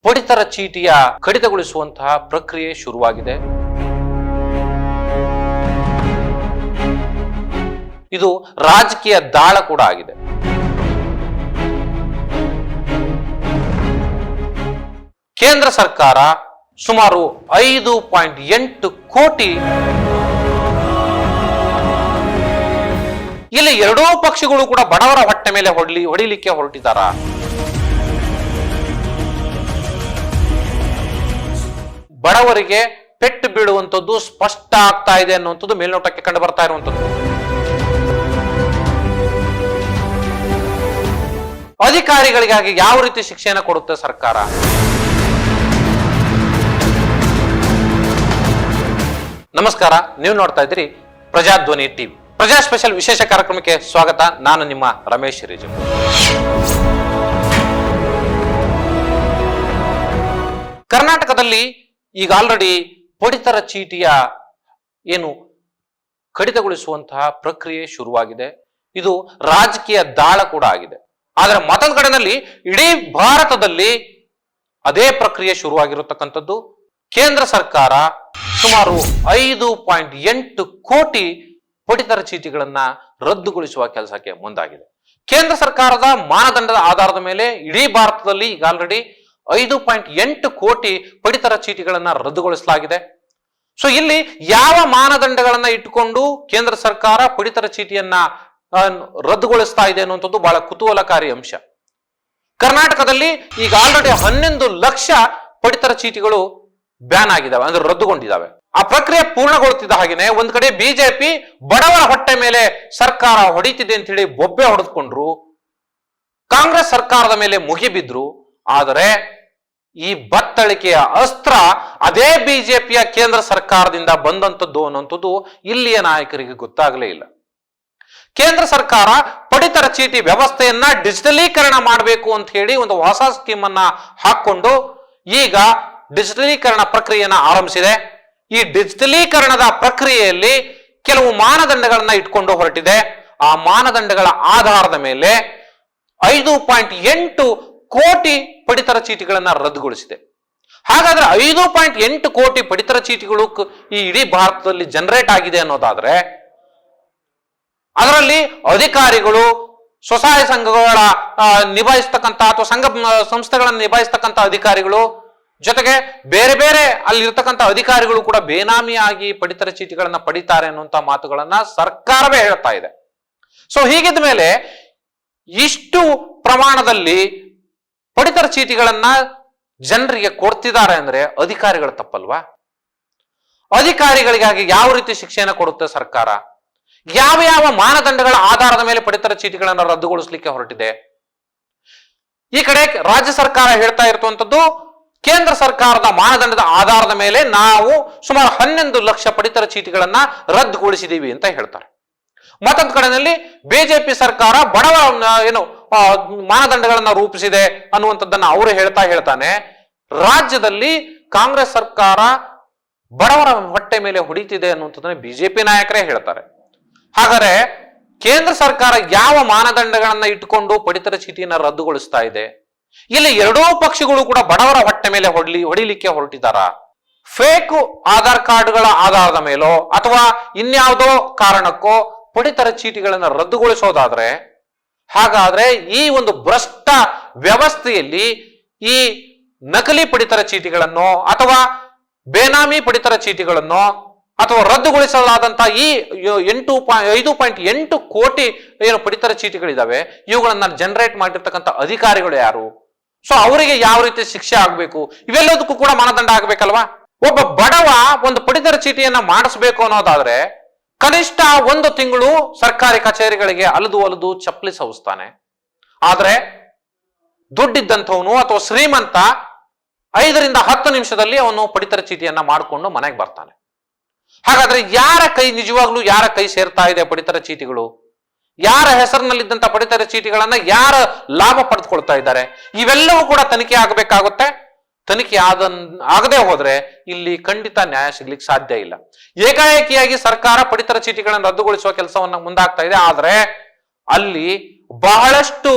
ಪಡಿತರ ಚೀಟಿಯ ಕಡಿತಗೊಳಿಸುವಂತಹ ಪ್ರಕ್ರಿಯೆ ಶುರುವಾಗಿದೆ. ಇದು ರಾಜಕೀಯ ದಾಳ ಕೂಡ ಆಗಿದೆ. ಕೇಂದ್ರ ಸರ್ಕಾರ ಸುಮಾರು 5.8 ಕೋಟಿ ಇಲ್ಲಿ ಎರಡೂ ಪಕ್ಷಗಳು ಕೂಡ ಬಡವರ ಹೊಟ್ಟೆ ಮೇಲೆ ಹೊಡಿಲಿಕ್ಕೆ ಹೊರಟಿದ್ದಾರ. ಬಡವರಿಗೆ ಪೆಟ್ಟು ಬೀಳುವಂಥದ್ದು ಸ್ಪಷ್ಟ ಆಗ್ತಾ ಇದೆ ಅನ್ನುವಂಥದ್ದು ಮೇಲ್ನೋಟಕ್ಕೆ ಕಂಡು ಬರ್ತಾ ಇರುವಂಥದ್ದು. ಅಧಿಕಾರಿಗಳಿಗಾಗಿ ಯಾವ ರೀತಿ ಶಿಕ್ಷೆಯನ್ನು ಕೊಡುತ್ತೆ ಸರ್ಕಾರ? ನಮಸ್ಕಾರ, ನೀವು ನೋಡ್ತಾ ಇದ್ದೀರಿ ಪ್ರಜಾಧ್ವನಿ ಟಿವಿ. ಪ್ರಜಾ ಸ್ಪೆಷಲ್ ವಿಶೇಷ ಕಾರ್ಯಕ್ರಮಕ್ಕೆ ಸ್ವಾಗತ. ನಾನು ನಿಮ್ಮ ರಮೇಶ್ ರಿಜು. ಕರ್ನಾಟಕದಲ್ಲಿ ಈಗ ಆಲ್ರೆಡಿ ಪಡಿತರ ಚೀಟಿಯ ಕಡಿತಗೊಳಿಸುವಂತಹ ಪ್ರಕ್ರಿಯೆ ಶುರುವಾಗಿದೆ. ಇದು ರಾಜಕೀಯ ದಾಳ ಕೂಡ ಆಗಿದೆ. ಆದರೆ ಮತ್ತೊಂದು ಕಡೆಯಲ್ಲಿ ಇಡೀ ಭಾರತದಲ್ಲಿ ಅದೇ ಪ್ರಕ್ರಿಯೆ ಶುರುವಾಗಿರತಕ್ಕಂಥದ್ದು. ಕೇಂದ್ರ ಸರ್ಕಾರ ಸುಮಾರು 5.8 ಕೋಟಿ ಪಡಿತರ ಚೀಟಿಗಳನ್ನ ರದ್ದುಗೊಳಿಸುವ ಕೆಲಸಕ್ಕೆ ಮುಂದಾಗಿದೆ. ಕೇಂದ್ರ ಸರ್ಕಾರದ ಮಾನದಂಡದ ಆಧಾರದ ಮೇಲೆ ಇಡೀ ಭಾರತದಲ್ಲಿ ಈಗ ಆಲ್ರೆಡಿ 5.8 ಕೋಟಿ ಪಡಿತರ ಚೀಟಿಗಳನ್ನ ರದ್ದುಗೊಳಿಸಲಾಗಿದೆ. ಸೊ ಇಲ್ಲಿ ಯಾವ ಮಾನದಂಡಗಳನ್ನ ಇಟ್ಟುಕೊಂಡು ಕೇಂದ್ರ ಸರ್ಕಾರ ಪಡಿತರ ಚೀಟಿಯನ್ನ ರದ್ದುಗೊಳಿಸ್ತಾ ಇದೆ ಅನ್ನುವಂಥದ್ದು ಬಹಳ ಕುತೂಹಲಕಾರಿ ಅಂಶ. ಕರ್ನಾಟಕದಲ್ಲಿ ಈಗ ಆಲ್ರೆಡಿ 11 ಲಕ್ಷ ಪಡಿತರ ಚೀಟಿಗಳು ಬ್ಯಾನ್ ಆಗಿದ್ದಾವೆ, ಅಂದ್ರೆ ರದ್ದುಗೊಂಡಿದ್ದಾವೆ. ಆ ಪ್ರಕ್ರಿಯೆ ಪೂರ್ಣಗೊಳ್ತಿದ್ದ ಹಾಗೆಯೇ ಒಂದ್ ಕಡೆ ಬಿಜೆಪಿ ಬಡವರ ಹೊಟ್ಟೆ ಮೇಲೆ ಸರ್ಕಾರ ಹೊಡಿತಿದೆ ಅಂತ ಹೇಳಿ ಬೊಬ್ಬೆ ಹೊಡೆದುಕೊಂಡ್ರು, ಕಾಂಗ್ರೆಸ್ ಸರ್ಕಾರದ ಮೇಲೆ ಮುಗಿಬಿದ್ರು. ಆದರೆ ಈ ಬತ್ತಳಿಕೆಯ ಅಸ್ತ್ರ ಅದೇ ಬಿಜೆಪಿಯ ಕೇಂದ್ರ ಸರ್ಕಾರದಿಂದ ಬಂದಂಥದ್ದು ಅನ್ನುವಂಥದ್ದು ಇಲ್ಲಿಯ ನಾಯಕರಿಗೆ ಗೊತ್ತಾಗಲೇ ಇಲ್ಲ. ಕೇಂದ್ರ ಸರ್ಕಾರ ಪಡಿತರ ಚೀಟಿ ವ್ಯವಸ್ಥೆಯನ್ನ ಡಿಜಿಟಲೀಕರಣ ಮಾಡಬೇಕು ಅಂತ ಹೇಳಿ ಒಂದು ಹೊಸ ಸ್ಕೀಮ್ ಅನ್ನ ಹಾಕೊಂಡು ಈಗ ಡಿಜಿಟಲೀಕರಣ ಪ್ರಕ್ರಿಯೆಯನ್ನ ಆರಂಭಿಸಿದೆ. ಈ ಡಿಜಿಟಲೀಕರಣದ ಪ್ರಕ್ರಿಯೆಯಲ್ಲಿ ಕೆಲವು ಮಾನದಂಡಗಳನ್ನ ಇಟ್ಕೊಂಡು ಹೊರಟಿದೆ. ಆ ಮಾನದಂಡಗಳ ಆಧಾರದ ಮೇಲೆ 5.8 ಕೋಟಿ ಪಡಿತರ ಚೀಟಿಗಳನ್ನ ರದ್ದುಗೊಳಿಸಿದೆ. ಹಾಗಾದ್ರೆ 5.8 ಕೋಟಿ ಪಡಿತರ ಚೀಟಿಗಳು ಈ ಇಡೀ ಭಾರತದಲ್ಲಿ ಜನರೇಟ್ ಆಗಿದೆ ಅನ್ನೋದಾದ್ರೆ, ಅದರಲ್ಲಿ ಅಧಿಕಾರಿಗಳು, ಸ್ವಸಹಾಯ ಸಂಘಗಳ ನಿಭಾಯಿಸ್ತಕ್ಕಂಥ ಅಥವಾ ಸಂಘ ಸಂಸ್ಥೆಗಳನ್ನು ನಿಭಾಯಿಸ್ತಕ್ಕಂಥ ಅಧಿಕಾರಿಗಳು, ಜೊತೆಗೆ ಬೇರೆ ಬೇರೆ ಅಲ್ಲಿರ್ತಕ್ಕಂಥ ಅಧಿಕಾರಿಗಳು ಕೂಡ ಬೇನಾಮಿಯಾಗಿ ಪಡಿತರ ಚೀಟಿಗಳನ್ನ ಪಡಿತಾರೆ ಅನ್ನುವಂಥ ಮಾತುಗಳನ್ನ ಸರ್ಕಾರವೇ ಹೇಳ್ತಾ ಇದೆ. ಸೊ ಹೀಗಿದ ಮೇಲೆ ಇಷ್ಟು ಪ್ರಮಾಣದಲ್ಲಿ ಪಡಿತರ ಚೀಟಿಗಳನ್ನ ಜನರಿಗೆ ಕೊಡ್ತಿದ್ದಾರೆ ಅಂದ್ರೆ ಅಧಿಕಾರಿಗಳು ತಪ್ಪಲ್ವಾ? ಅಧಿಕಾರಿಗಳಿಗಾಗಿ ಯಾವ ರೀತಿ ಶಿಕ್ಷೆಯನ್ನು ಕೊಡುತ್ತೆ ಸರ್ಕಾರ? ಯಾವ ಯಾವ ಮಾನದಂಡಗಳ ಆಧಾರದ ಮೇಲೆ ಪಡಿತರ ಚೀಟಿಗಳನ್ನು ರದ್ದುಗೊಳಿಸಲಿಕ್ಕೆ ಹೊರಟಿದೆ? ಈ ಕಡೆ ರಾಜ್ಯ ಸರ್ಕಾರ ಹೇಳ್ತಾ ಇರುವಂತದ್ದು ಕೇಂದ್ರ ಸರ್ಕಾರದ ಮಾನದಂಡದ ಆಧಾರದ ಮೇಲೆ ನಾವು ಸುಮಾರು 11 ಲಕ್ಷ ಪಡಿತರ ಚೀಟಿಗಳನ್ನ ರದ್ದುಗೊಳಿಸಿದೀವಿ ಅಂತ ಹೇಳ್ತಾರೆ. ಮತ್ತೊಂದು ಕಡೆಯಲ್ಲಿ ಬಿಜೆಪಿ ಸರ್ಕಾರ ಬಡವರ ಮಾನದಂಡಗಳನ್ನ ರೂಪಿಸಿದೆ ಅನ್ನುವಂಥದ್ದನ್ನ ಅವರು ಹೇಳ್ತಾನೆ ರಾಜ್ಯದಲ್ಲಿ ಕಾಂಗ್ರೆಸ್ ಸರ್ಕಾರ ಬಡವರ ಹೊಟ್ಟೆ ಮೇಲೆ ಹೊಡಿತಿದೆ ಅನ್ನುವಂಥದ್ದನ್ನ ಬಿಜೆಪಿ ನಾಯಕರೇ ಹೇಳ್ತಾರೆ. ಹಾಗಾದ್ರೆ ಕೇಂದ್ರ ಸರ್ಕಾರ ಯಾವ ಮಾನದಂಡಗಳನ್ನ ಇಟ್ಟುಕೊಂಡು ಪಡಿತರ ಚೀಟಿಯನ್ನ ರದ್ದುಗೊಳಿಸ್ತಾ ಇದೆ? ಇಲ್ಲಿ ಎರಡೂ ಪಕ್ಷಗಳು ಕೂಡ ಬಡವರ ಹೊಟ್ಟೆ ಮೇಲೆ ಹೊಡಿಲಿಕ್ಕೆ ಹೊರಟಿದ್ದಾರ? ಫೇಕ್ ಆಧಾರ್ ಕಾರ್ಡ್ಗಳ ಆಧಾರದ ಮೇಲೋ ಅಥವಾ ಇನ್ಯಾವುದೋ ಕಾರಣಕ್ಕೋ ಪಡಿತರ ಚೀಟಿಗಳನ್ನ ರದ್ದುಗೊಳಿಸೋದಾದ್ರೆ, ಹಾಗಾದ್ರೆ ಈ ಒಂದು ಭ್ರಷ್ಟ ವ್ಯವಸ್ಥೆಯಲ್ಲಿ ಈ ನಕಲಿ ಪಡಿತರ ಚೀಟಿಗಳನ್ನು ಅಥವಾ ಬೇನಾಮಿ ಪಡಿತರ ಚೀಟಿಗಳನ್ನು ಅಥವಾ ರದ್ದುಗೊಳಿಸಲಾದಂತಹ ಈ 5.8 ಕೋಟಿ ಪಡಿತರ ಚೀಟಿಗಳಿದಾವೆ, ಇವುಗಳನ್ನ ಜನರೇಟ್ ಮಾಡಿರ್ತಕ್ಕಂಥ ಅಧಿಕಾರಿಗಳು ಯಾರು? ಸೊ ಅವರಿಗೆ ಯಾವ ರೀತಿ ಶಿಕ್ಷೆ ಆಗ್ಬೇಕು? ಇವೆಲ್ಲದಕ್ಕೂ ಕೂಡ ಮಾನದಂಡ ಆಗ್ಬೇಕಲ್ವಾ? ಒಬ್ಬ ಬಡವ ಒಂದು ಪಡಿತರ ಚೀಟಿಯನ್ನ ಮಾಡಿಸ್ಬೇಕು ಅನ್ನೋದಾದ್ರೆ ಕನಿಷ್ಠ 1 ತಿಂಗಳು ಸರ್ಕಾರಿ ಕಚೇರಿಗಳಿಗೆ ಅಲದು ಚಪ್ಪಲಿ ಸವಿಸ್ತಾನೆ. ಆದ್ರೆ ದುಡ್ಡಿದ್ದಂಥವನು ಅಥವಾ ಶ್ರೀಮಂತ 5 ರಿಂದ 10 ನಿಮಿಷದಲ್ಲಿ ಅವನು ಪಡಿತರ ಚೀಟಿಯನ್ನ ಮಾಡಿಕೊಂಡು ಮನೆಗೆ ಬರ್ತಾನೆ. ಹಾಗಾದ್ರೆ ಯಾರ ಕೈ ನಿಜವಾಗ್ಲೂ ಯಾರ ಕೈ ಸೇರ್ತಾ ಇದೆ ಪಡಿತರ ಚೀಟಿಗಳು? ಯಾರ ಹೆಸರಿನಲ್ಲಿದ್ದಂತ ಪಡಿತರ ಚೀಟಿಗಳನ್ನ ಯಾರ ಲಾಭ ಪಡೆದುಕೊಳ್ತಾ ಇದ್ದಾರೆ? ಇವೆಲ್ಲವೂ ಕೂಡ ತನಿಖೆ ಆಗಬೇಕಾಗುತ್ತೆ. ತನಿಖೆ ಆಗದೆ ಹೋದ್ರೆ ಇಲ್ಲಿ ಖಂಡಿತ ನ್ಯಾಯ ಸಿಗ್ಲಿಕ್ಕೆ ಸಾಧ್ಯ ಇಲ್ಲ. ಏಕಾಏಕಿಯಾಗಿ ಸರ್ಕಾರ ಪಡಿತರ ಚೀಟಿಗಳನ್ನು ರದ್ದುಗೊಳಿಸುವ ಕೆಲಸವನ್ನ ಮುಂದಾಗ್ತಾ ಇದೆ. ಆದ್ರೆ ಅಲ್ಲಿ ಬಹಳಷ್ಟು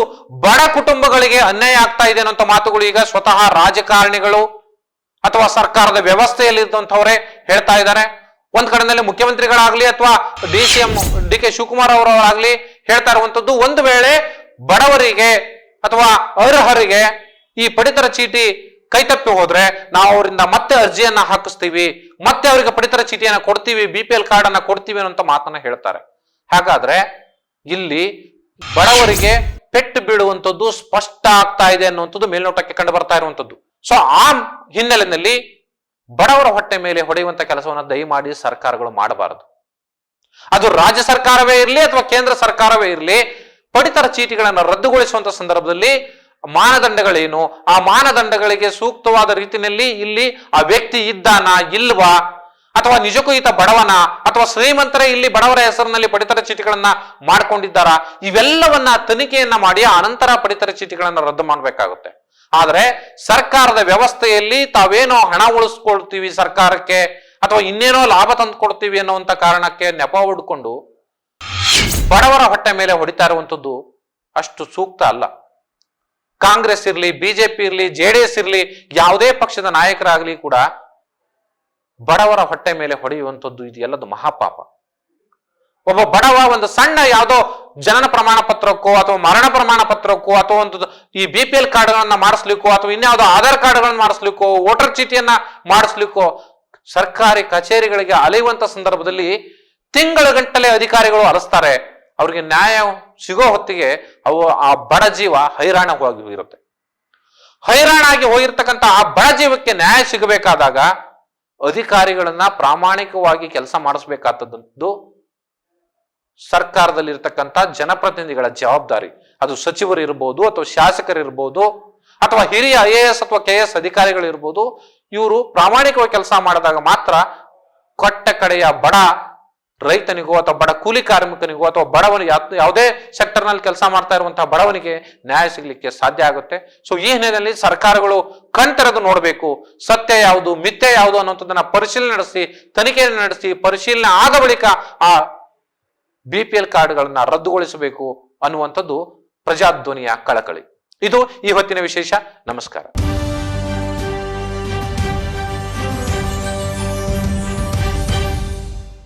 ಬಡ ಕುಟುಂಬಗಳಿಗೆ ಅನ್ಯಾಯ ಆಗ್ತಾ ಇದೆ ಅನ್ನೋ ಮಾತುಗಳು ಈಗ ಸ್ವತಃ ರಾಜಕಾರಣಿಗಳು ಅಥವಾ ಸರ್ಕಾರದ ವ್ಯವಸ್ಥೆಯಲ್ಲಿದ್ದಂಥವರೇ ಹೇಳ್ತಾ ಇದ್ದಾರೆ. ಒಂದ್ ಕಡೆಯಲ್ಲಿ ಮುಖ್ಯಮಂತ್ರಿಗಳಾಗ್ಲಿ ಅಥವಾ ಡಿ ಕೆ ಶಿವಕುಮಾರ್ ಅವರಾಗ್ಲಿ ಹೇಳ್ತಾ ಇರುವಂತದ್ದು, ಒಂದು ವೇಳೆ ಬಡವರಿಗೆ ಅಥವಾ ಅರ್ಹರಿಗೆ ಈ ಪಡಿತರ ಚೀಟಿ ಕೈತಪ್ಪಿ ಹೋದ್ರೆ ನಾವು ಅವರಿಂದ ಮತ್ತೆ ಅರ್ಜಿಯನ್ನ ಹಾಕಿಸ್ತೀವಿ, ಮತ್ತೆ ಅವರಿಗೆ ಪಡಿತರ ಚೀಟಿಯನ್ನ ಕೊಡ್ತೀವಿ, BPL ಕಾರ್ಡ್ ಅನ್ನ ಕೊಡ್ತೀವಿ ಅನ್ನೋ ಮಾತನ್ನ ಹೇಳ್ತಾರೆ. ಹಾಗಾದ್ರೆ ಇಲ್ಲಿ ಬಡವರಿಗೆ ಪೆಟ್ಟು ಬೀಳುವಂಥದ್ದು ಸ್ಪಷ್ಟ ಆಗ್ತಾ ಇದೆ ಅನ್ನುವಂಥದ್ದು ಮೇಲ್ನೋಟಕ್ಕೆ ಕಂಡು ಬರ್ತಾ ಇರುವಂತದ್ದು. ಸೊ ಆ ಹಿನ್ನೆಲೆಯಲ್ಲಿ ಬಡವರ ಹೊಟ್ಟೆ ಮೇಲೆ ಹೊಡೆಯುವಂತ ಕೆಲಸವನ್ನ ದಯಮಾಡಿ ಸರ್ಕಾರಗಳು ಮಾಡಬಾರದು. ಅದು ರಾಜ್ಯ ಸರ್ಕಾರವೇ ಇರಲಿ ಅಥವಾ ಕೇಂದ್ರ ಸರ್ಕಾರವೇ ಇರಲಿ, ಪಡಿತರ ಚೀಟಿಗಳನ್ನು ರದ್ದುಗೊಳಿಸುವಂತ ಸಂದರ್ಭದಲ್ಲಿ ಮಾನದಂಡಗಳೇನು, ಆ ಮಾನದಂಡಗಳಿಗೆ ಸೂಕ್ತವಾದ ರೀತಿಯಲ್ಲಿ ಇಲ್ಲಿ ಆ ವ್ಯಕ್ತಿ ಇದ್ದಾನ ಇಲ್ವಾ, ಅಥವಾ ನಿಜಕ್ಕೂ ಈತ ಬಡವನ ಅಥವಾ ಶ್ರೀಮಂತರೇ ಇಲ್ಲಿ ಬಡವರ ಹೆಸರಿನಲ್ಲಿ ಪಡಿತರ ಚೀಟಿಗಳನ್ನ ಮಾಡ್ಕೊಂಡಿದ್ದಾರ, ಇವೆಲ್ಲವನ್ನ ತನಿಖೆಯನ್ನ ಮಾಡಿ ಅನಂತರ ಪಡಿತರ ಚೀಟಿಗಳನ್ನ ರದ್ದು ಮಾಡಬೇಕಾಗುತ್ತೆ. ಆದ್ರೆ ಸರ್ಕಾರದ ವ್ಯವಸ್ಥೆಯಲ್ಲಿ ತಾವೇನೋ ಹಣ ಉಳಿಸ್ಕೊಳ್ತೀವಿ ಸರ್ಕಾರಕ್ಕೆ ಅಥವಾ ಇನ್ನೇನೋ ಲಾಭ ತಂದು ಕೊಡ್ತೀವಿ ಅನ್ನುವಂತ ಕಾರಣಕ್ಕೆ ನೆಪ ಹುಡ್ಕೊಂಡು ಬಡವರ ಹೊಟ್ಟೆ ಮೇಲೆ ಹೊಡಿತಾ ಇರುವಂತದ್ದು ಅಷ್ಟು ಸೂಕ್ತ ಅಲ್ಲ. ಕಾಂಗ್ರೆಸ್ ಇರ್ಲಿ, ಬಿಜೆಪಿ ಇರ್ಲಿ, JDS ಇರ್ಲಿ, ಯಾವುದೇ ಪಕ್ಷದ ನಾಯಕರಾಗ್ಲಿ ಕೂಡ ಬಡವರ ಹೊಟ್ಟೆ ಮೇಲೆ ಹೊಡೆಯುವಂಥದ್ದು ಇದು ಎಲ್ಲದು ಮಹಾಪಾಪ. ಒಬ್ಬ ಬಡವ ಒಂದು ಸಣ್ಣ ಯಾವುದೋ ಜನನ ಪ್ರಮಾಣ ಪತ್ರಕ್ಕೋ ಅಥವಾ ಮರಣ ಪ್ರಮಾಣ ಪತ್ರಕ್ಕೋ ಅಥವಾ ಒಂದು ಈ BPL ಕಾರ್ಡ್ಗಳನ್ನ ಮಾಡಿಸ್ಲಿಕ್ಕೋ ಅಥವಾ ಇನ್ಯಾವುದೋ ಆಧಾರ್ ಕಾರ್ಡ್ಗಳನ್ನ ಮಾಡಿಸ್ಲಿಕ್ಕೋ ವೋಟರ್ ಚೀಟಿಯನ್ನ ಮಾಡಿಸ್ಲಿಕ್ಕೋ ಸರ್ಕಾರಿ ಕಚೇರಿಗಳಿಗೆ ಅಲೆಯುವಂತ ಸಂದರ್ಭದಲ್ಲಿ ತಿಂಗಳ ಗಂಟಲೆ ಅಧಿಕಾರಿಗಳು ಅರಸ್ತಾರೆ. ಅವ್ರಿಗೆ ನ್ಯಾಯ ಸಿಗೋ ಹೊತ್ತಿಗೆ ಆ ಬಡ ಜೀವ ಹೈರಾಣ ಹೋಗಿರುತ್ತೆ. ಹೈರಾಣಾಗಿ ಹೋಗಿರ್ತಕ್ಕಂಥ ಆ ಬಡ ಜೀವಕ್ಕೆ ನ್ಯಾಯ ಸಿಗಬೇಕಾದಾಗ ಅಧಿಕಾರಿಗಳನ್ನ ಪ್ರಾಮಾಣಿಕವಾಗಿ ಕೆಲಸ ಮಾಡಿಸ್ಬೇಕಾದದ್ದು ಸರ್ಕಾರದಲ್ಲಿರ್ತಕ್ಕಂಥ ಜನಪ್ರತಿನಿಧಿಗಳ ಜವಾಬ್ದಾರಿ. ಅದು ಸಚಿವರು ಇರ್ಬೋದು ಅಥವಾ ಶಾಸಕರಿರ್ಬೋದು ಅಥವಾ ಹಿರಿಯ IAS ಅಥವಾ KS ಅಧಿಕಾರಿಗಳು ಇರ್ಬೋದು. ಇವರು ಪ್ರಾಮಾಣಿಕವಾಗಿ ಕೆಲಸ ಮಾಡಿದಾಗ ಮಾತ್ರ ಕೊಟ್ಟ ಕಡೆಯ ಬಡ ರೈತನಿಗೋ ಅಥವಾ ಬಡ ಕೂಲಿ ಕಾರ್ಮಿಕನಿಗೋ ಅಥವಾ ಬಡವನಿಗೆ ಯಾವುದೇ ಸೆಕ್ಟರ್ ನಲ್ಲಿ ಕೆಲಸ ಮಾಡ್ತಾ ಇರುವಂತಹ ಬಡವನಿಗೆ ನ್ಯಾಯ ಸಿಗ್ಲಿಕ್ಕೆ ಸಾಧ್ಯ ಆಗುತ್ತೆ. ಸೊ ಈ ಹಿನ್ನೆಲೆಯಲ್ಲಿ ಸರ್ಕಾರಗಳು ಕಣ್ತೆರೆದು ನೋಡಬೇಕು, ಸತ್ಯ ಯಾವುದು ಮಿಥ್ಯೆ ಯಾವುದು ಅನ್ನುವಂಥದ್ದನ್ನ ಪರಿಶೀಲನೆ ನಡೆಸಿ, ತನಿಖೆ ನಡೆಸಿ, ಪರಿಶೀಲನೆ ಆದ ಬಳಿಕ ಆ BPL ಕಾರ್ಡ್ಗಳನ್ನ ರದ್ದುಗೊಳಿಸಬೇಕು ಅನ್ನುವಂಥದ್ದು ಪ್ರಜಾಧ್ವನಿಯ ಕಳಕಳಿ. ಇದು ಈ ಹೊತ್ತಿನ ವಿಶೇಷ. ನಮಸ್ಕಾರ.